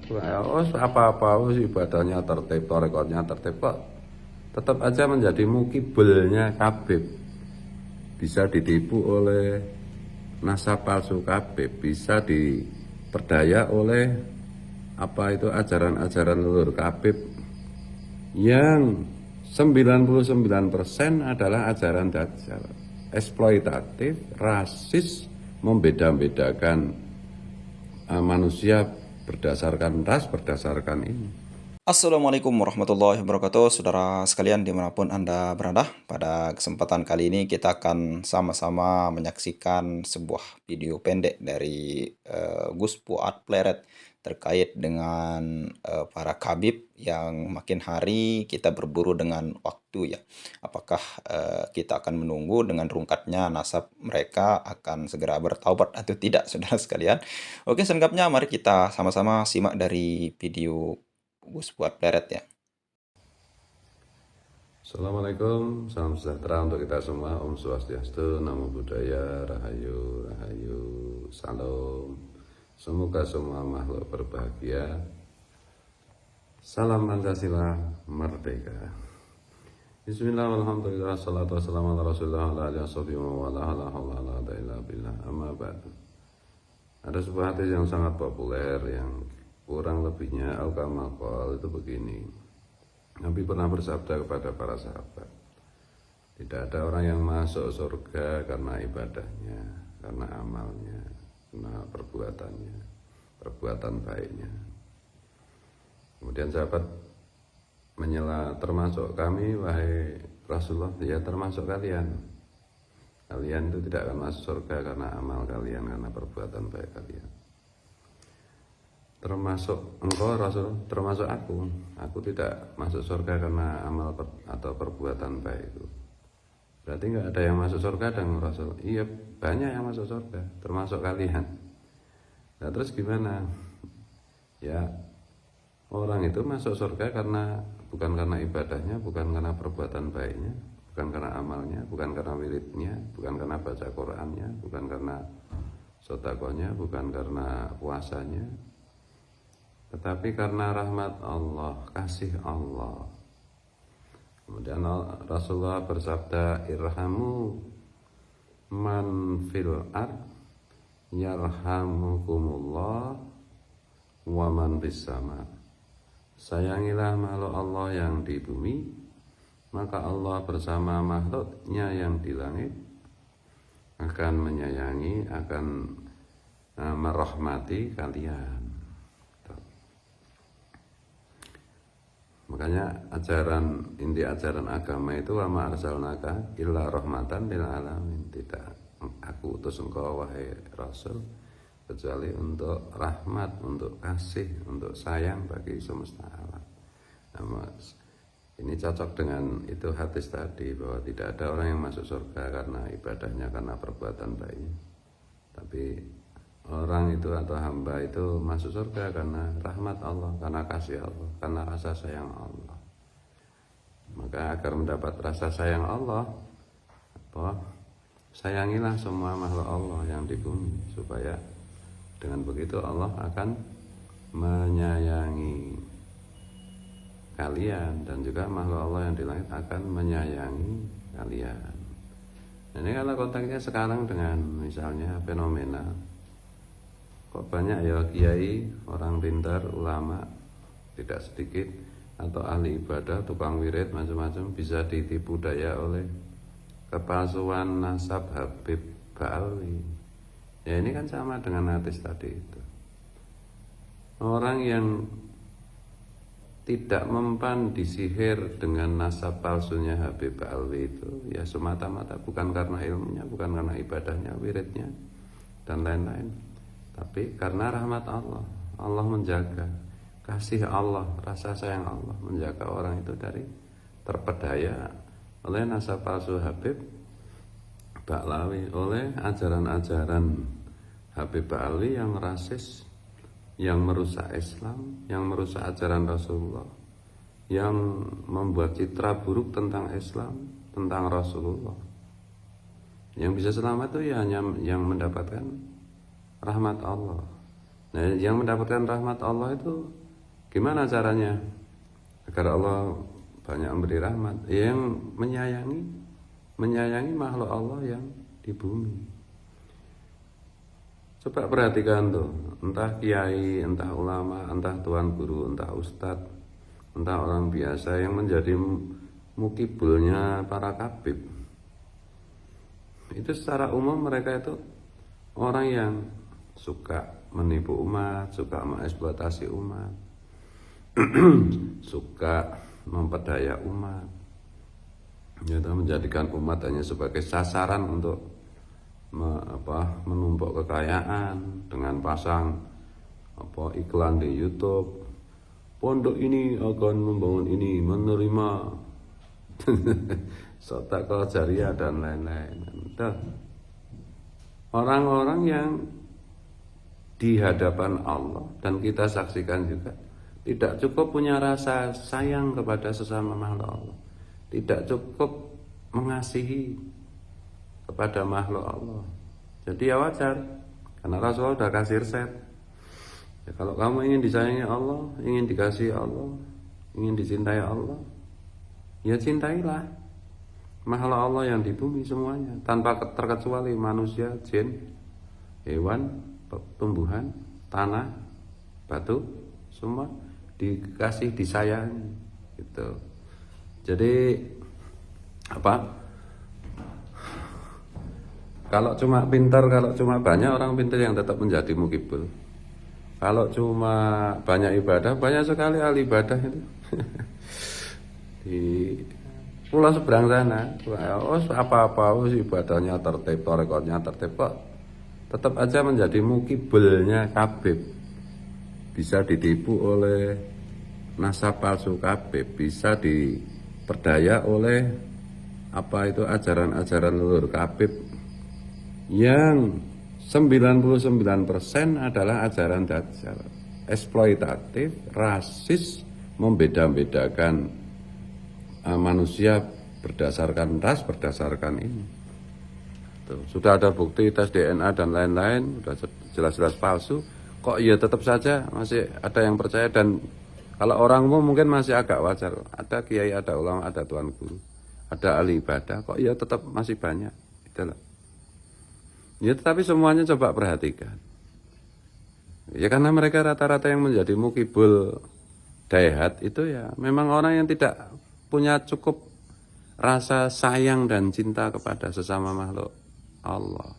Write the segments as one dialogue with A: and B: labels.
A: Oh, apa-apa ibadahnya tertib, rekodnya tertib kok tetap aja menjadi mukibelnya Habib. Bisa ditipu oleh nasab palsu Habib, bisa diperdaya oleh apa itu ajaran-ajaran leluhur Habib yang 99% adalah ajaran Dajjal, eksploitatif, rasis, membeda-bedakan manusia berdasarkan ras, berdasarkan ini.
B: Assalamualaikum warahmatullahi wabarakatuh, saudara sekalian dimanapun Anda berada. Pada kesempatan kali ini kita akan sama-sama menyaksikan sebuah video pendek dari Gus Fuad Pleret terkait dengan para khabib yang makin hari kita berburu dengan waktu ya. Apakah kita akan menunggu dengan rungkatnya nasab mereka akan segera bertaubat atau tidak, saudara sekalian? Oke, selengkapnya mari kita sama-sama simak dari video Gus Fuad Pleret ya.
A: Assalamualaikum, salam sejahtera untuk kita semua. Om Swastiastu, Namo Buddhaya, Rahayu, Rahayu, Salam. Semoga semua makhluk berbahagia. Salam Pancasila merdeka. Bismillah, alhamdulillah, salatu wassalamu ala rasulillah, ala alihi wa billah, amma ba'du. Ada sebuah hadis yang sangat populer yang kurang lebihnya al-kamal itu begini. Nabi pernah bersabda kepada para sahabat, tidak ada orang yang masuk surga karena ibadahnya, karena amalnya, karena perbuatannya, perbuatan baiknya. Kemudian sahabat menyela, termasuk kami wahai Rasulullah. Ya, termasuk kalian. Kalian itu tidak akan masuk surga karena amal kalian, karena perbuatan baik kalian. Termasuk engkau Rasul, termasuk aku tidak masuk surga karena amal atau perbuatan baik itu. Berarti nggak ada yang masuk surga dan Rasul. Iya, banyak yang masuk surga, termasuk kalian. Nah terus gimana? Ya, orang itu masuk surga karena bukan karena ibadahnya, bukan karena perbuatan baiknya, bukan karena amalnya, bukan karena wiridnya, bukan karena baca Qur'annya, bukan karena sedekahnya, bukan karena puasanya, tetapi karena rahmat Allah, kasih Allah. Kemudian Rasulullah bersabda, irhamu man fil ard yarhamukumullah wa man bis sama. Sayangilah makhluk Allah yang di bumi, maka Allah bersama makhluknya yang di langit akan menyayangi, akan merahmati kalian. Makanya inti ajaran agama itu wa ma arsalnaka illa rahmatan lil alamin. Tidak aku utus engkau wahai Rasul kecuali untuk rahmat, untuk kasih, untuk sayang bagi semesta alam. Nah, ini cocok dengan itu hadis tadi bahwa tidak ada orang yang masuk surga karena ibadahnya, karena perbuatan baiknya. Tapi orang itu atau hamba itu masuk surga karena rahmat Allah, karena kasih Allah, karena rasa sayang Allah. Maka agar mendapat rasa sayang Allah, sayangilah semua makhluk Allah yang di bumi, supaya dengan begitu Allah akan menyayangi kalian, dan juga makhluk Allah yang di langit akan menyayangi kalian. Nah, ini kalau konteksnya sekarang dengan misalnya fenomena, kok banyak ya kiai, orang pintar, ulama, tidak sedikit, atau ahli ibadah, tukang wirid, macam-macam bisa ditipu daya oleh kepalsuan nasab Habib Ba'alwi. Ya ini kan sama dengan hadis tadi itu. Orang yang tidak mempan disihir dengan nasab palsunya Habib Ba'alwi itu, ya semata-mata bukan karena ilmunya, bukan karena ibadahnya, wiridnya, dan lain-lain, tapi karena rahmat Allah. Allah menjaga, kasih Allah, rasa sayang Allah menjaga orang itu dari terpedaya oleh nasab palsu Habib Ba'alwi, oleh ajaran-ajaran Habib Ba'alwi yang rasis, yang merusak Islam, yang merusak ajaran Rasulullah, yang membuat citra buruk tentang Islam, tentang Rasulullah. Yang bisa selamat itu ya hanya yang mendapatkan rahmat Allah, Nah, yang mendapatkan rahmat Allah itu gimana caranya agar Allah banyak memberi rahmat? Yang menyayangi makhluk Allah yang di bumi. Coba perhatikan tuh, entah kiai, entah ulama, entah tuan guru, entah ustadz, entah orang biasa yang menjadi mukibulnya para kabib. Itu secara umum mereka itu orang yang suka menipu umat, suka mengeksploitasi umat, suka memperdaya umat, yaitu menjadikan umat hanya sebagai sasaran untuk menumpuk kekayaan dengan pasang iklan di YouTube. Pondok ini akan membangun ini, menerima sedekah jariah dan lain-lain. Orang-orang yang di hadapan Allah dan kita saksikan juga tidak cukup punya rasa sayang kepada sesama makhluk Allah, tidak cukup mengasihi kepada makhluk Allah. Jadi ya wajar, karena Rasulullah sudah kasih resep. Ya, kalau kamu ingin disayangi Allah, ingin dikasihi Allah, ingin dicintai Allah, ya cintailah makhluk Allah yang di bumi semuanya, tanpa terkecuali manusia, jin, hewan, tumbuhan, tanah, batu, semua dikasih, disayangi gitu. Jadi kalau cuma pintar, kalau cuma banyak orang pintar yang tetap menjadi mukibul. Kalau cuma banyak ibadah, banyak sekali ahli ibadah itu di pulau seberang sana. Apa-apa ibadahnya tertib, rekodnya tertib, kok tetap aja menjadi mukibulnya kabib. Bisa ditipu oleh nasab palsu kabib, bisa diperdaya oleh ajaran-ajaran leluhur kabib yang 99% adalah ajaran dajjal, eksploitatif, rasis, membeda-bedakan manusia berdasarkan ras, berdasarkan ini. Sudah ada bukti tes DNA dan lain-lain, sudah jelas-jelas palsu. Kok ya tetap saja masih ada yang percaya, dan kalau orang umum mungkin masih agak wajar. Ada kiai, ada ulama, ada tuan guru, ada ahli ibadah, kok ya tetap masih banyak. Itulah. Ya tetapi semuanya coba perhatikan. Ya karena mereka rata-rata yang menjadi mukibul daihat itu ya memang orang yang tidak punya cukup rasa sayang dan cinta kepada sesama makhluk Allah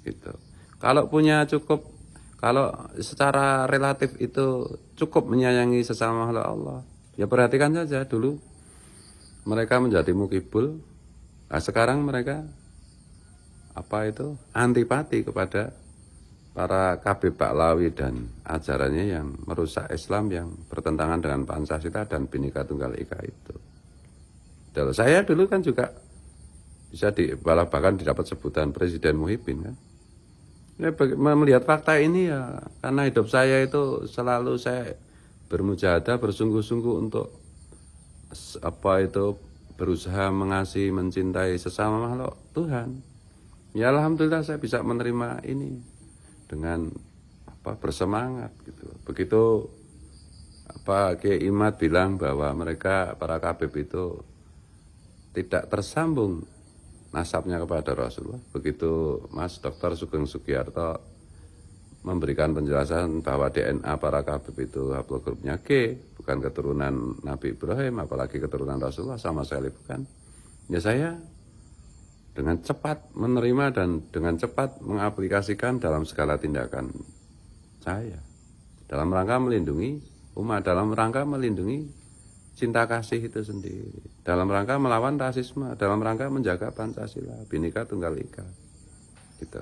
A: gitu. Kalau punya cukup, kalau secara relatif itu cukup menyayangi sesama makhluk Allah, ya perhatikan saja dulu mereka menjadi mukibul. Nah, sekarang mereka antipati kepada para Kabib Pahlawi dan ajarannya yang merusak Islam, yang bertentangan dengan Pancasila dan Bhinneka Tunggal Ika itu. Dan saya dulu kan juga bisa bahkan didapat sebutan Presiden Muhyiddin kan. Ya, melihat fakta ini ya, karena hidup saya itu selalu saya bermujahadah, bersungguh-sungguh untuk berusaha mengasihi, mencintai sesama makhluk Tuhan. Ya alhamdulillah saya bisa menerima ini dengan bersemangat gitu. Begitu Kiai Imad bilang bahwa mereka para kabib itu tidak tersambung nasabnya kepada Rasulullah. Begitu Mas Dr. Sugeng Sugiyarto memberikan penjelasan bahwa DNA para kabib itu haplogrupnya G, bukan keturunan Nabi Ibrahim, apalagi keturunan Rasulullah, sama sekali bukan. Ya saya dengan cepat menerima dan dengan cepat mengaplikasikan dalam segala tindakan saya, dalam rangka melindungi umat, dalam rangka melindungi cinta kasih itu sendiri, dalam rangka melawan rasisme, dalam rangka menjaga Pancasila, Bhinneka Tunggal Ika gitu.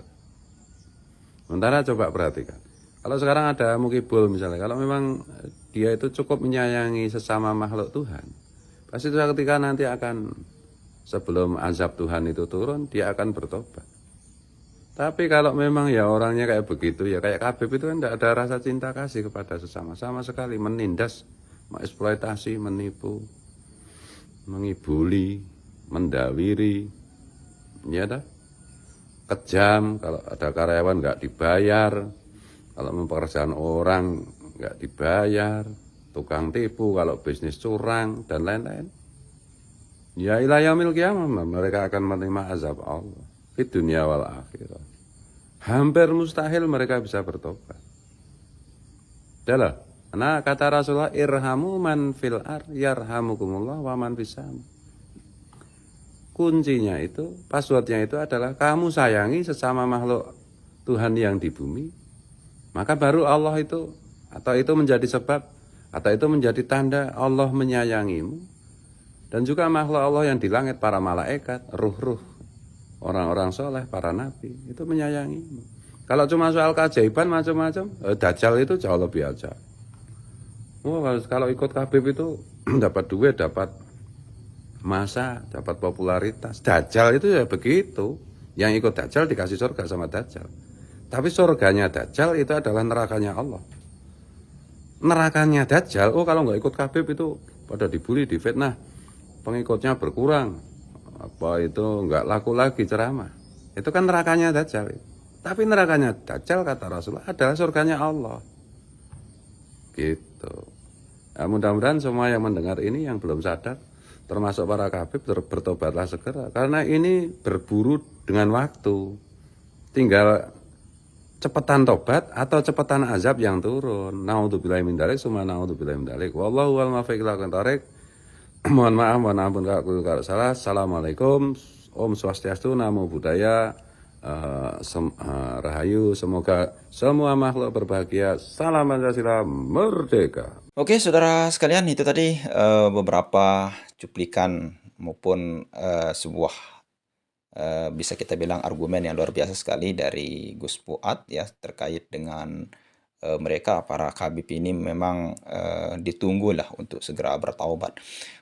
A: Sementara coba perhatikan, kalau sekarang ada mukibul misalnya, kalau memang dia itu cukup menyayangi sesama makhluk Tuhan, pasti suatu ketika nanti akan, sebelum azab Tuhan itu turun, dia akan bertobat. Tapi kalau memang ya orangnya kayak begitu, ya kayak Kabib itu kan tidak ada rasa cinta kasih kepada sesama, sama sekali menindas, mengeksploitasi, menipu, mengibuli, mendawiri, ya dah, kejam. Kalau ada karyawan nggak dibayar, kalau mempekerjakan orang nggak dibayar, tukang tipu, kalau bisnis curang dan lain-lain. Ya ila yaumil qiyamah mereka akan menerima azab Allah di dunia wal akhirah. Hampir mustahil mereka bisa bertobat. Adalah. Nah kata Rasulullah, irhamu man fil ar yarhamukumullah wa man fis sama. Kuncinya itu, passwordnya itu adalah kamu sayangi sesama makhluk Tuhan yang di bumi, maka baru Allah itu, atau itu menjadi sebab, atau itu menjadi tanda Allah menyayangimu. Dan juga makhluk Allah yang di langit, para malaikat, ruh-ruh, orang-orang soleh, para nabi, itu menyayangimu. Kalau cuma soal keajaiban macam-macam, Dajjal itu jauh lebih ajaib. Oh, kalau ikut Habib itu dapat duit, dapat masa, dapat popularitas. Dajjal itu ya begitu. Yang ikut Dajjal dikasih surga sama Dajjal. Tapi surganya Dajjal itu adalah nerakanya Allah. Nerakanya Dajjal, oh kalau nggak ikut Habib itu pada dibully, difitnah, pengikutnya berkurang, apa itu nggak laku lagi ceramah. Itu kan nerakanya Dajjal. Tapi nerakanya Dajjal kata Rasulullah adalah surganya Allah. Gitu. Nah, mudah-mudahan semua yang mendengar ini yang belum sadar, termasuk para kabib, bertobatlah segera. Karena ini berburu dengan waktu. Tinggal cepetan tobat atau cepetan azab yang turun. Naudzubillahi min dzalik, summa naudzubillahi min dzalik. Wallahu wal muwaffiq ila aqwamit. Mohon maaf, mohon ampun kalau salah. Assalamualaikum. Om Swastiastu, Namo Buddhaya. Rahayu, semoga semua makhluk berbahagia. Salam Pancasila merdeka.
B: Oke, saudara sekalian, itu tadi beberapa cuplikan maupun sebuah bisa kita bilang argumen yang luar biasa sekali dari Gus Fuad ya terkait dengan mereka para Habib ini memang ditunggulah untuk segera bertaubat.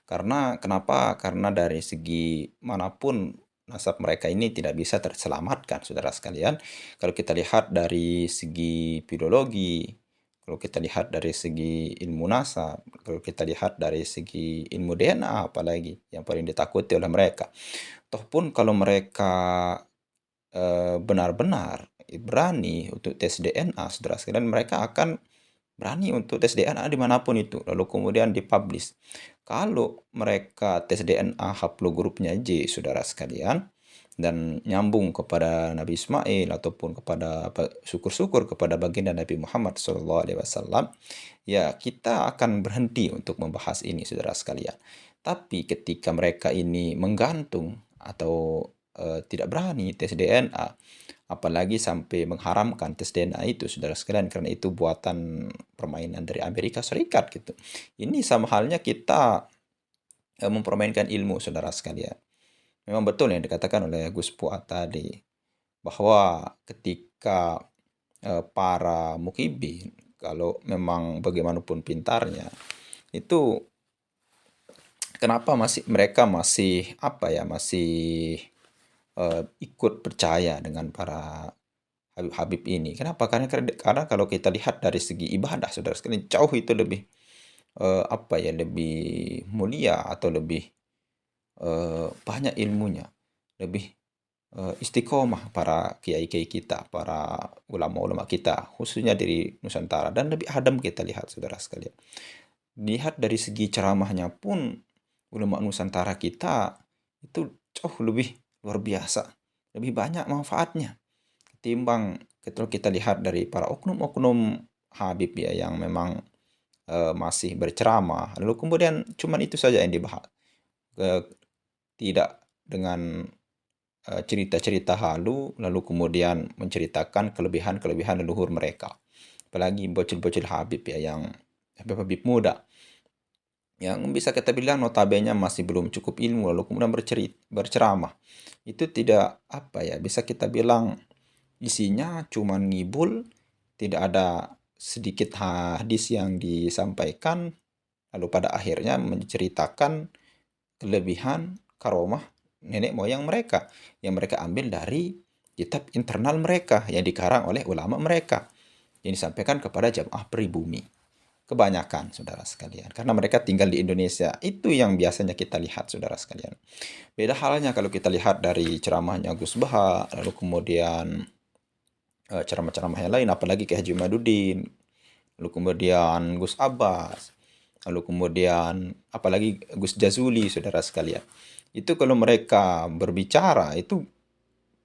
B: Karena kenapa? Karena dari segi manapun nasab mereka ini tidak bisa terselamatkan, saudara sekalian. Kalau kita lihat dari segi biologi, kalau kita lihat dari segi ilmu nasab, kalau kita lihat dari segi ilmu DNA, apalagi yang paling ditakuti oleh mereka. Tohpun kalau mereka benar-benar berani untuk tes DNA, saudara sekalian, mereka akan berani untuk tes DNA dimanapun itu, lalu kemudian dipublish. Kalau mereka tes DNA haplogrupnya J, saudara sekalian, dan nyambung kepada Nabi Ismail ataupun kepada syukur-syukur kepada baginda Nabi Muhammad SAW, ya kita akan berhenti untuk membahas ini, saudara sekalian. Tapi ketika mereka ini menggantung atau tidak berani tes DNA, apalagi sampai mengharamkan tes DNA itu, saudara sekalian, karena itu buatan permainan dari Amerika Serikat gitu. Ini sama halnya kita mempermainkan ilmu, saudara sekalian. Memang betul yang dikatakan oleh Gus Fuad tadi, bahwa ketika para mukibin, kalau memang bagaimanapun pintarnya, itu kenapa mereka masih ikut percaya dengan para Habib ini. Kenapa? Karena kalau kita lihat dari segi ibadah, saudara sekalian, jauh itu lebih lebih mulia atau lebih banyak ilmunya, lebih istiqomah para kiai-kiai kita, para ulama-ulama kita, khususnya dari Nusantara, dan lebih adem kita lihat, saudara sekalian. Lihat dari segi ceramahnya pun, ulama Nusantara kita itu jauh lebih luar biasa, lebih banyak manfaatnya ketimbang kalau kita lihat dari para oknum-oknum Habib ya yang memang masih berceramah, lalu kemudian cuman itu saja yang dibahas, tidak dengan cerita-cerita halu, lalu kemudian menceritakan kelebihan-kelebihan leluhur mereka. Apalagi bocil-bocil Habib ya, yang Habib muda, yang bisa kita bilang notabene masih belum cukup ilmu, lalu kemudian berceramah. Itu tidak bisa kita bilang isinya cuman ngibul, tidak ada sedikit hadis yang disampaikan, lalu pada akhirnya menceritakan kelebihan karomah nenek moyang mereka yang mereka ambil dari kitab internal mereka yang dikarang oleh ulama mereka, yang disampaikan kepada jamaah pribumi. Kebanyakan, saudara sekalian, karena mereka tinggal di Indonesia. Itu yang biasanya kita lihat, saudara sekalian. Beda halnya kalau kita lihat dari ceramahnya Gus Baha, lalu kemudian ceramah-ceramah yang lain, apalagi Kiai Haji Madudin, lalu kemudian Gus Abbas, lalu kemudian apalagi Gus Jazuli, saudara sekalian. Itu kalau mereka berbicara itu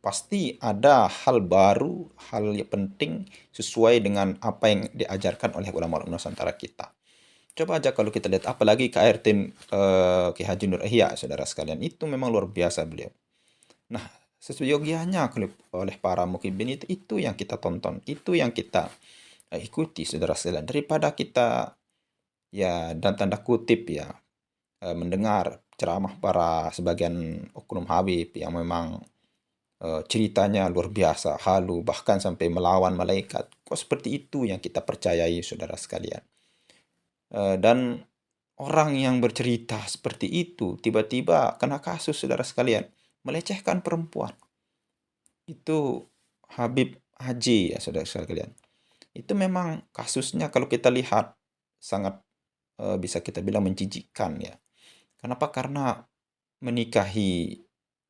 B: pasti ada hal baru, hal yang penting sesuai dengan apa yang diajarkan oleh ulama-ulama Nusantara kita. Coba aja kalau kita lihat apalagi KRT Ki Haji Nur Ihya, saudara sekalian, itu memang luar biasa beliau. Nah, sesuyogianya oleh para mukibin itu yang kita tonton, itu yang kita ikuti, saudara sekalian, daripada kita ya dan tanda kutip ya mendengar ceramah para sebagian oknum Habib yang memang ceritanya luar biasa, halu, bahkan sampai melawan malaikat. Kok seperti itu yang kita percayai, saudara sekalian. Dan orang yang bercerita seperti itu tiba-tiba kena kasus, saudara sekalian, melecehkan perempuan. Itu Habib Haji ya, saudara sekalian. Itu memang kasusnya kalau kita lihat sangat bisa kita bilang menjijikkan ya. Kenapa? Karena menikahi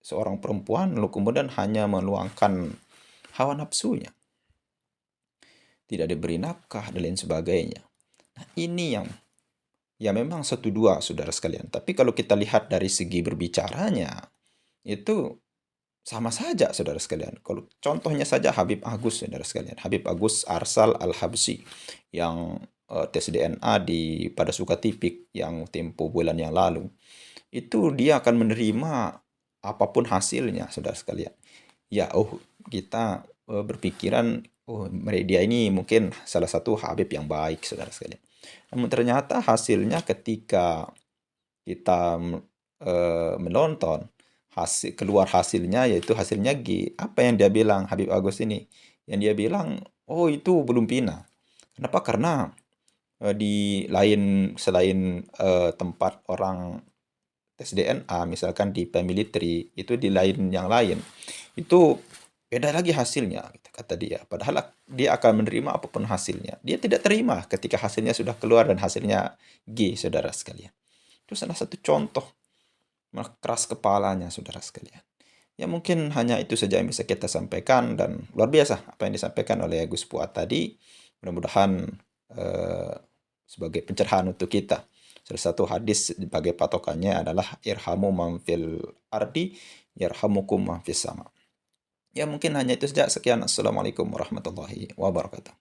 B: seorang perempuan lalu kemudian hanya meluangkan hawa nafsunya. Tidak diberi nafkah dan lain sebagainya. Nah, ini yang ya memang satu dua, saudara sekalian. Tapi kalau kita lihat dari segi berbicaranya, itu sama saja, saudara sekalian. Kalau contohnya saja Habib Agus, saudara sekalian. Habib Agus Arsal Al-Habsyi yang tes DNA pada Sukatipik yang tempo bulan yang lalu. Itu dia akan menerima apapun hasilnya, saudara sekalian. Ya, kita berpikiran, dia ini mungkin salah satu Habib yang baik, saudara sekalian. Namun ternyata hasilnya ketika kita menonton, keluar hasilnya yaitu hasilnya G. Apa yang dia bilang Habib Agus ini? Yang dia bilang, oh itu belum pindah. Kenapa? Karena di selain tempat orang tes DNA, misalkan di family tree, itu di yang lain, itu beda lagi hasilnya, gitu, kata dia. Padahal dia akan menerima apapun hasilnya. Dia tidak terima ketika hasilnya sudah keluar dan hasilnya G, saudara sekalian. Itu salah satu contoh keras kepalanya, saudara sekalian. Ya mungkin hanya itu saja yang bisa kita sampaikan, dan luar biasa apa yang disampaikan oleh Gus Fuad tadi. Mudah-mudahan sebagai pencerahan untuk kita. Salah satu hadis sebagai patokannya adalah irhamu man fil ardi yarhamukum man fis sama. Ya mungkin hanya itu saja. Sekian. Assalamualaikum warahmatullahi wabarakatuh.